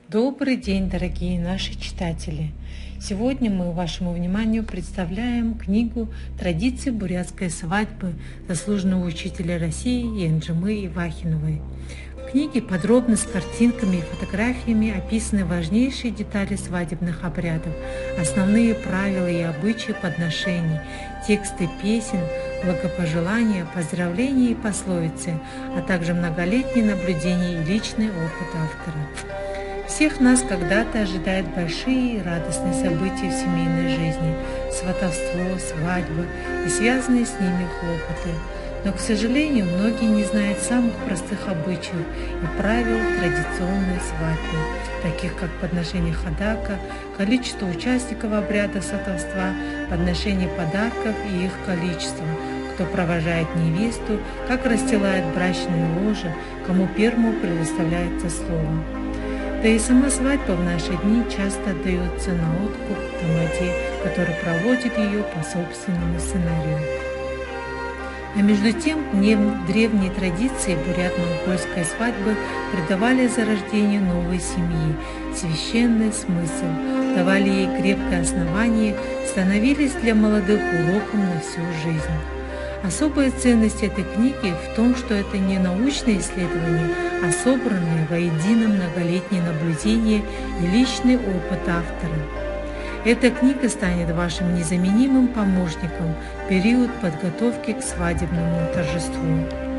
Добрый день, дорогие наши читатели! Сегодня мы вашему вниманию представляем книгу «Традиции бурятской свадьбы» заслуженного учителя России Янджимы Ивахиновой. В книге подробно с картинками и фотографиями описаны важнейшие детали свадебных обрядов, основные правила и обычаи подношений, тексты песен, благопожелания, поздравления и пословицы, а также многолетние наблюдения и личный опыт автора. Всех нас когда-то ожидают большие и радостные события в семейной жизни, сватовство, свадьба и связанные с ними хлопоты. Но, к сожалению, многие не знают самых простых обычаев и правил традиционной свадьбы, таких как подношение хадака, количество участников обряда сватовства, подношение подарков и их количество, кто провожает невесту, как расстилает брачное ложе, кому первому предоставляется слово. Да и сама свадьба в наши дни часто отдается на откуп тамаде, который проводит ее по собственному сценарию. А между тем, древние традиции бурят-монгольской свадьбы придавали зарождению новой семьи священный смысл, давали ей крепкое основание, становились для молодых уроком на всю жизнь. Особая ценность этой книги в том, что это не научное исследование, а собранное воедино многолетнее наблюдение и личный опыт автора. Эта книга станет вашим незаменимым помощником в период подготовки к свадебному торжеству.